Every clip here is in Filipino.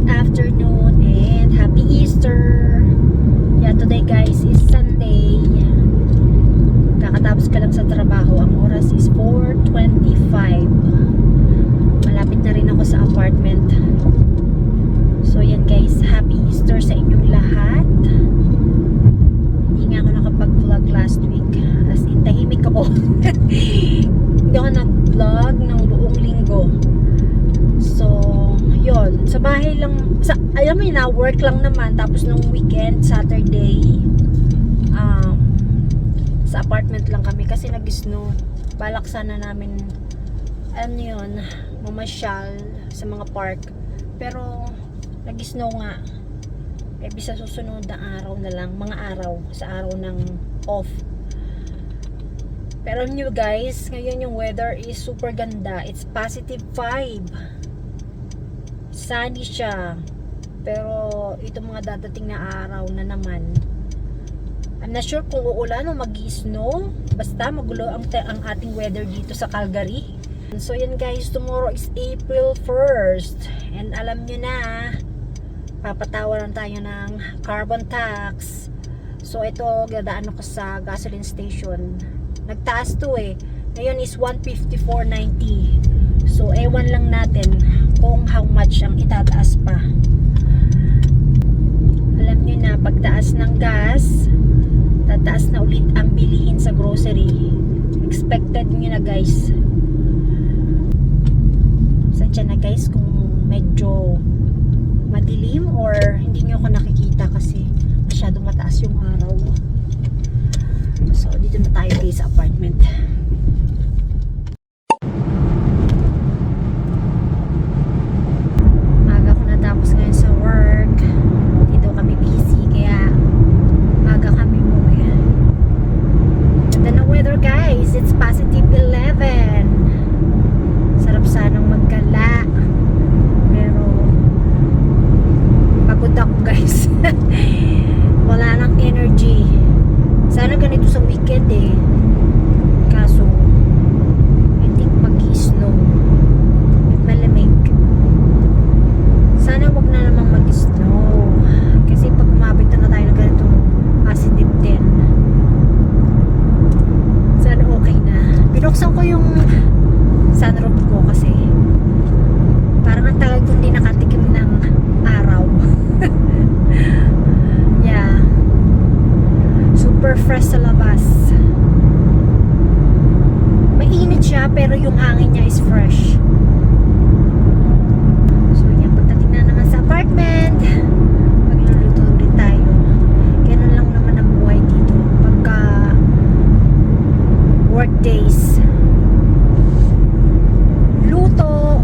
afternoon and happy Easter. Yeah, today guys is Sunday. Kakatapos ka lang sa trabaho. Ang oras is 4:25. Malapit na rin ako sa apartment. So yan guys, happy Easter sa inyong lahat. Hindi nga ako nakapag-vlog last week. As in, tahimik ako. Hindi ako nag-vlog ng buong linggo. So, yun. Sa bahay lang, alam mo yun na, work lang naman. Tapos nung weekend, Saturday, sa apartment lang kami kasi nag-snow. Balak sana namin, ano yun, mamasyal sa mga park. Pero, nag-snow nga. Eh, bisa susunod na araw na lang, mga araw, sa araw ng off. Pero nyo guys, ngayon yung weather is super ganda. It's +5. Sunny siya. Pero itong mga dadating na araw na naman, I'm not sure kung uulan o mag-snow. Basta magulo ang ating weather dito sa Calgary. So yan guys, tomorrow is April 1st. And alam nyo na, papatawaran tayo ng carbon tax. So ito, dadaan ako sa gasoline station. Nagtaas to eh. Ngayon is 154.90. So ewan lang natin kung how much ang itataas pa. Alam nyo na, pagtaas ng gas, tataas na ulit ang bilihin sa grocery. Expected nyo na guys. Sadya na guys kung medyo madilim or hindi nyo ako nakikita kasi masyadong mataas yung araw. So dito na tayo guys sa apartment. Maga ko natapos ngayon sa work. Dito kami busy kaya maga kami umuwi. Ganda ng weather guys. It's +11. Sarap sanang maggala. Pero pagod ako guys. Wala nang energy. Sana ganito sa weekend eh. Kaso I think mag-snow at malamig. Sana wag na namang mag-snow. Kasi pag umabot na tayo ng ganitong +10, sana okay na. Binuksan ko yung sunroof ko kasi parang ang tagal kong di nakatikim ng araw. Yeah. Super fresh sa labas. Mainit siya pero yung hangin niya is fresh. So yan, pagdating na naman sa apartment, magluluto ulit tayo. Ganun lang naman ang buhay dito pagka work days. Luto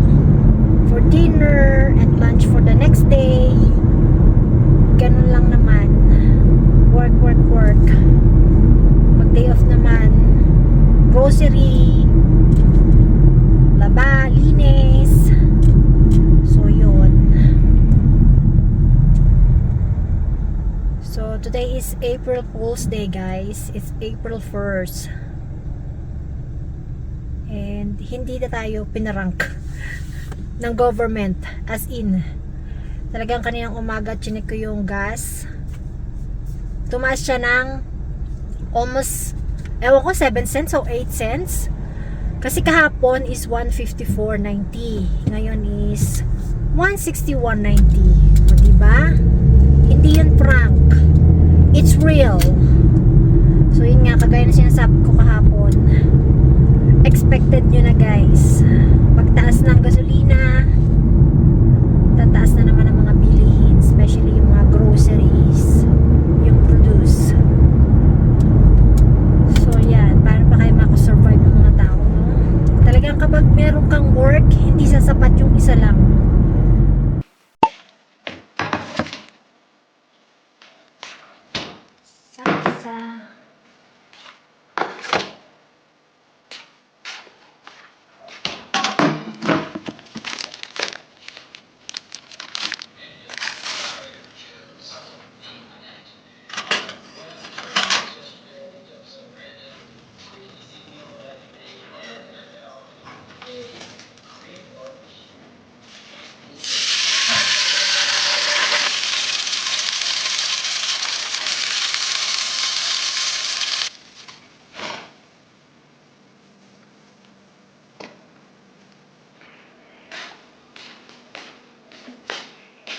for dinner and lunch for the next day. Ganun lang naman. Work. Pag day off naman, grocery, laba, linis. So yun. So today is April Fool's Day guys. It's April 1st. And hindi na tayo pinarank ng government. As in, talagang kaninang umaga chinik ko yung gas. Tumaas siya ng almost, ewan ko, 7 cents o 8 cents. Kasi kahapon is 154.90. Ngayon is 161.90. O diba? Hindi yun prank. It's real. So yun nga, kagaya na sinasabi ko kahapon, expected nyo na guys. Pagtaas ng gasolina, tataas na naman ang mga bilihin, especially yung mga groceries, yung produce. So yan, paano pa kayo makasurvive ng mga tao, no? Talagang kapag meron kang work, hindi sasapat yung isa lang. Sa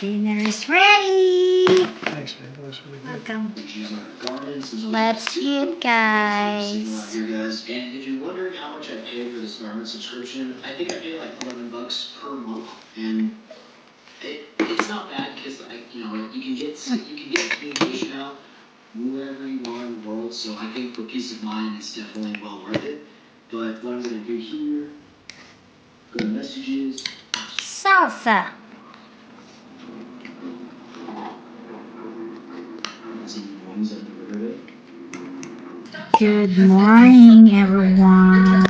Dinner is ready! Thanks, man. That was really good. Welcome. Let's eat, guys. Here, guys. And if you're wondering how much I pay for this garment subscription, I think I pay like $11 per month, and it's not bad because you can get communication out wherever you are in the world. So I think for peace of mind, it's definitely well worth it. But what I'm gonna do here, go to messages. Salsa. Good morning, everyone.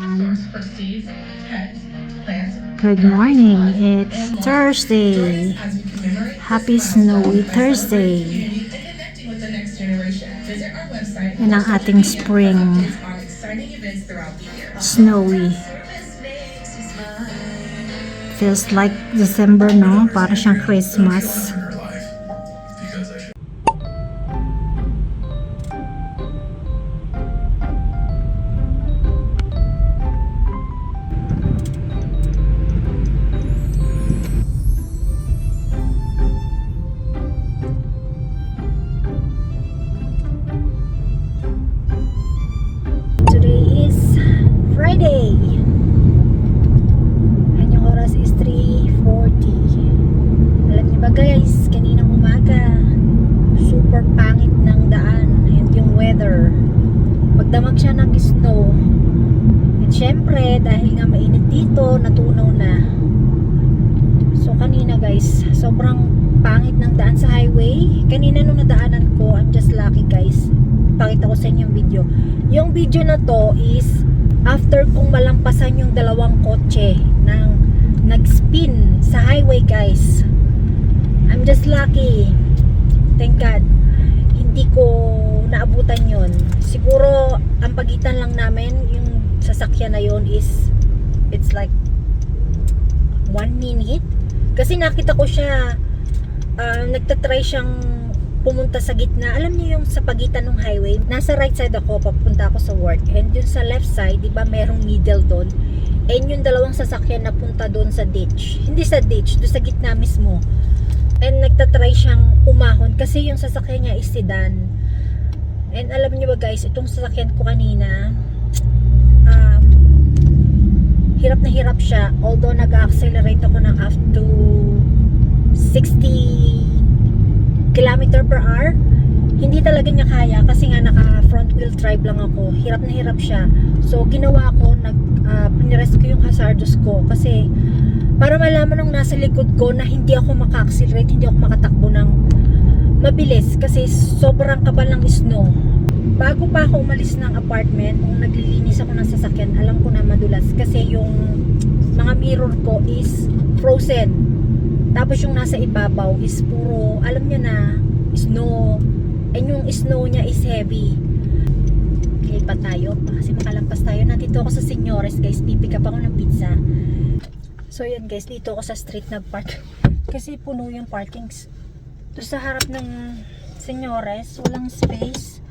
Good morning. It's Thursday. Happy snowy Thursday. Yan ang ating spring. Snowy. Feels like December, no? Para siyang Christmas. Today is Friday. And yung oras is 3:40. Alam niyo ba guys, kaninang umaga, super pangit ng daan and yung weather. Magdamag siya ng snow. And syempre, dahil nga mainit dito, natunaw na. So kanina guys, sobrang pangit ng daan sa highway. Kanina nung nadaanan ko, I'm just lucky guys. Pakita ko sa inyo yung video. Yung video na to is after kong malampasan yung dalawang kotse ng nag-spin sa highway guys. I'm just lucky. Thank God. Hindi ko naabutan yon. Siguro ang pagitan lang namin yung sasakyan na yon is it's like 1 minute. Kasi nakita ko siya nagtatry siyang pumunta sa gitna. Alam niyo yung sa pagitan ng highway, nasa right side ako, papunta ako sa work. And yung sa left side, di ba merong middle doon. And yung dalawang sasakyan na punta doon sa ditch. Hindi sa ditch, doon sa gitna mismo. And nagtatry siyang umahon kasi yung sasakyan niya is sedan. And alam niyo ba guys, itong sasakyan ko kanina, hirap na hirap siya. Although nag-accelerate ako ng up to 60 kilometer per hour, hindi talaga niya kaya kasi nga naka front wheel drive lang ako. Hirap na hirap siya. So ginawa ko, pinirest ko yung hazardous ko kasi para malaman ng nasa likod ko na hindi ako maka-accelerate, hindi ako makatakbo ng mabilis kasi sobrang kabal ng snow. Bago pa ako umalis ng apartment, nung naglilinis ako ng sasakyan, alam ko na madulas kasi yung mga mirror ko is frozen. Tapos yung nasa ibabaw is puro, alam niya na, snow. And yung snow niya is heavy. Lipat tayo kasi makalampas tayo. Nandito ako sa Señores guys, pipick up ako ng pizza. So yan guys, dito ako sa street nagpark. Kasi puno yung parkings. Doon sa harap ng Señores, walang space.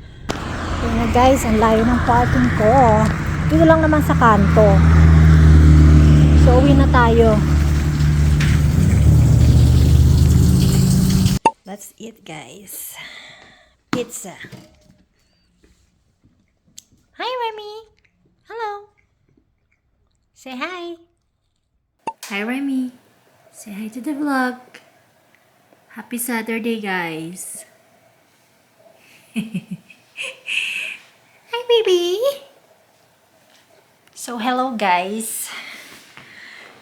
Yun na guys, ang layo ng parking ko. Dito lang naman sa kanto. So uwi na tayo. Let's eat guys. Pizza. Hi Remy. Hello. Say hi. Hi Remy. Say hi to the vlog. Happy Saturday guys. Hi baby. So hello guys.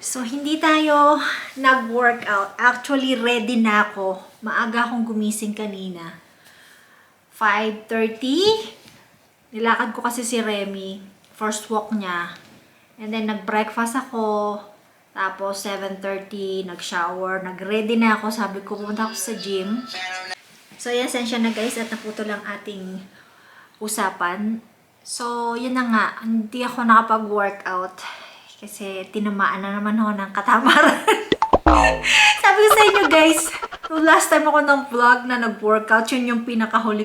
So, hindi tayo nag-workout. Actually, ready na ako. Maaga akong gumising kanina. 5:30. Nilakad ko kasi si Remy. First walk niya. And then, nag-breakfast ako. Tapos, 7:30, nag-shower. Nag-ready na ako. Sabi ko, pumunta ako sa gym. So, yan, sensya na guys. At naputo lang ating usapan. So, yun na nga. Hindi ako nakapag-workout. Kasi tinamaan na naman ako ng katamaran. Sabi ko sa inyo guys, last time ako ng vlog na nag-workout, yun yung pinakahuli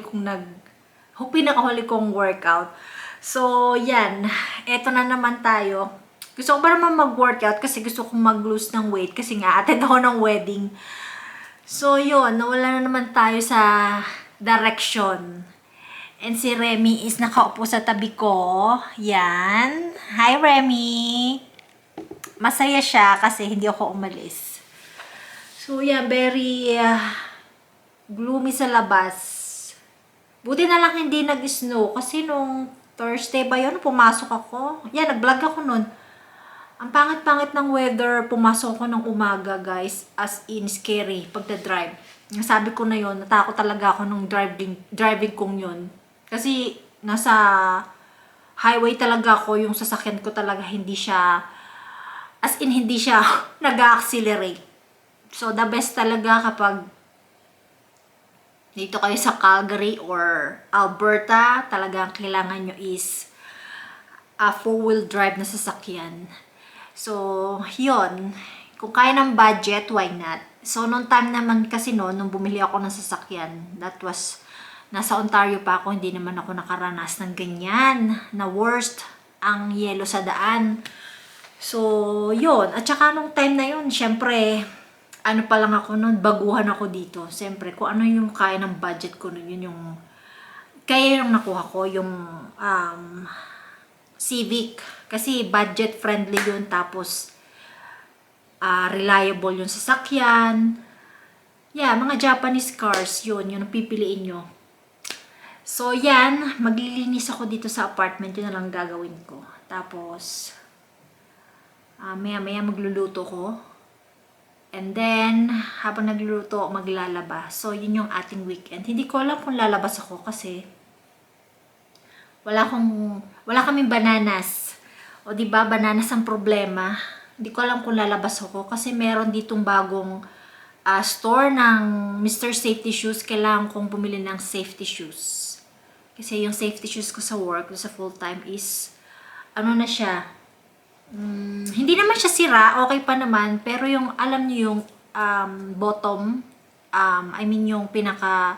kong workout. So, yan. Eto na naman tayo. Gusto ko pa naman mag-workout kasi gusto kong mag-lose ng weight kasi nga attend ako ng wedding. So yun, nawala na naman tayo sa direction. And si Remy is nakaupo sa tabi ko. Yan. Hi Remy! Masaya siya kasi hindi ako umalis. So yan, very gloomy sa labas. Buti na lang hindi nag-snow kasi nung Thursday ba yun, pumasok ako. Yan, nag-vlog ako nun. Ang pangit-pangit ng weather, pumasok ako ng umaga guys, as in scary pagda-drive. Sabi ko na yon, natakot talaga ako nung driving kong yun. Kasi nasa highway talaga ako, yung sasakyan ko talaga hindi siya, as in hindi siya nag-accelerate. So the best talaga kapag dito kayo sa Calgary or Alberta, talagang kailangan nyo is a four-wheel drive na sasakyan. So, yun. Kung kaya ng budget, why not? So, noong time naman kasi nung bumili ako ng sasakyan, that was, nasa Ontario pa ako, hindi naman ako nakaranas ng ganyan, na worst, ang yelo sa daan. So, yun. At saka nung time na yun, syempre, ano pa lang ako nun, baguhan ako dito. Syempre, kung ano yung kaya ng budget ko nun, yun yung, kaya yung nakuha ko, yung, Civic. Kasi budget friendly yun, tapos, reliable yung sasakyan. Yeah, mga Japanese cars, yun ang pipiliin nyo. So, yan, maglilinis ako dito sa apartment, yun na lang gagawin ko. Tapos, maya-maya magluluto ko. And then, habang nagluluto, maglalaba. So, yun yung ating weekend. Hindi ko alam kung lalabas ako kasi wala kaming bananas. O diba, bananas ang problema. Hindi ko alam kung lalabas ako kasi meron ditong bagong store ng Mr. Safety Shoes. Kailangan kong bumili ng safety shoes. Kasi yung safety shoes ko sa work, sa full time is, ano na siya, hindi naman siya sira, okay pa naman, pero yung, alam niyo yung bottom, I mean yung pinaka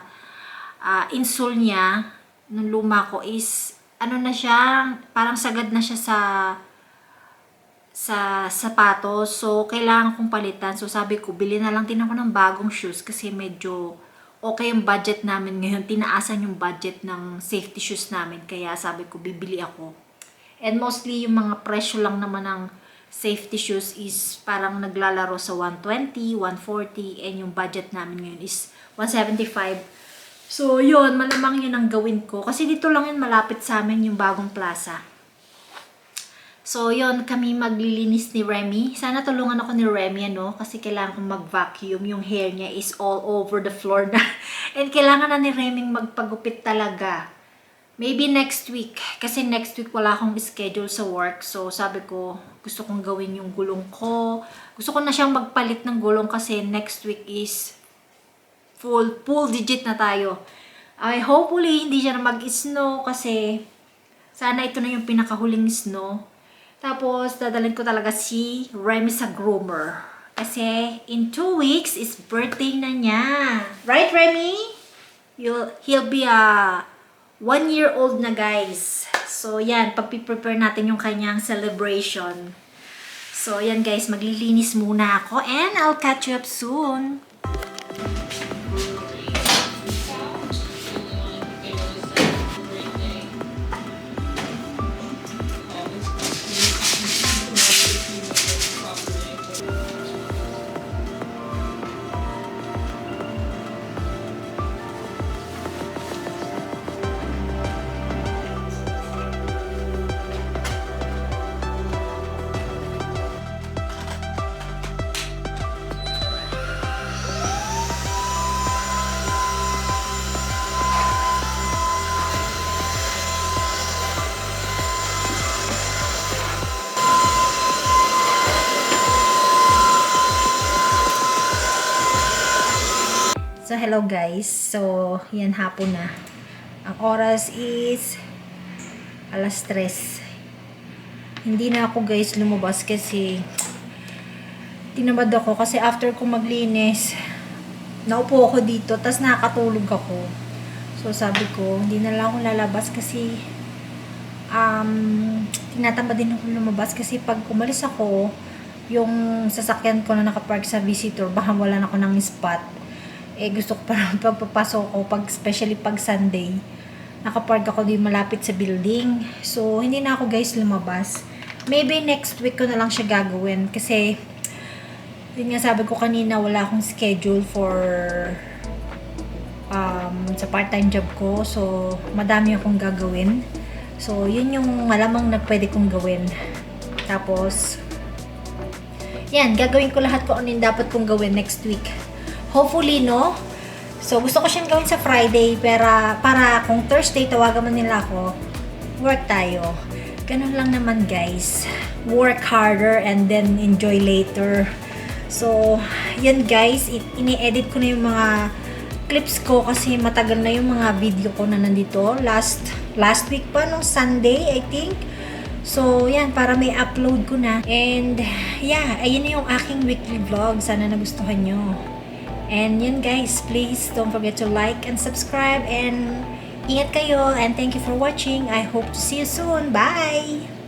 insole niya, nung luma ko is, ano na siya, parang sagad na siya sa sapatos. So, kailangan kong palitan. So, sabi ko, bili na lang din ako ng bagong shoes kasi medyo okay yung budget namin ngayon. Tinaasan yung budget ng safety shoes namin. Kaya sabi ko, bibili ako. And mostly, yung mga presyo lang naman ng safety shoes is parang naglalaro sa 120, 140. And yung budget namin ngayon is 175. So, yun, malamang yun ang gawin ko. Kasi dito lang yun, malapit sa amin yung bagong plaza. So, yun, kami maglilinis ni Remy. Sana tulungan ako ni Remy, ano? Kasi kailangan kong mag-vacuum. Yung hair niya is all over the floor na. And kailangan na ni Remy magpagupit talaga. Maybe next week. Kasi next week wala akong schedule sa work. So, sabi ko, gusto kong gawin yung gulong ko. Gusto ko na siyang magpalit ng gulong kasi next week is full digit na tayo. Hopefully, hindi siya na mag-snow kasi sana ito na yung pinakahuling snow. Tapos, dadalhin ko talaga si Remy sa groomer. Kasi, in 2 weeks, is birthday na niya. Right, Remy? He'll be a 1-year-old na, guys. So, yan. Pag-prepare natin yung kanyang celebration. So, yan, guys. Maglilinis muna ako. And I'll catch you up soon. So, hello guys. So, yan hapon na. Ang oras is alas 3. Hindi na ako guys lumabas kasi tinamad ako kasi after ko maglinis, naupo ako dito, tas nakatulog ako. So, sabi ko, hindi na lang ako lalabas kasi tinatamad din ako lumabas kasi pag umalis ako, yung sasakyan ko na nakapark sa visitor, baka wala na ako ng spot. gusto ko parang pagpapasok ko, especially pag Sunday. Nakapark ako din malapit sa building. So, hindi na ako guys lumabas. Maybe next week ko na lang siya gagawin. Kasi, yun nga sabi ko kanina, wala akong schedule for sa part-time job ko. So, madami akong gagawin. So, yun yung malamang na pwede kong gawin. Tapos, yan, gagawin ko lahat kung ano yung dapat kong gawin next week. Hopefully, no? So, gusto ko siyang gawin sa Friday, para kung Thursday, tawagan man nila ako, work tayo. Ganun lang naman, guys. Work harder and then enjoy later. So, yan guys, ini-edit ko na yung mga clips ko kasi matagal na yung mga video ko na nandito. Last week pa, nung Sunday, I think. So, yan, para may upload ko na. And, yeah, ayun na yung aking weekly vlog. Sana nagustuhan nyo. And yun guys, please don't forget to like and subscribe. And ingat kayo. And thank you for watching. I hope to see you soon. Bye!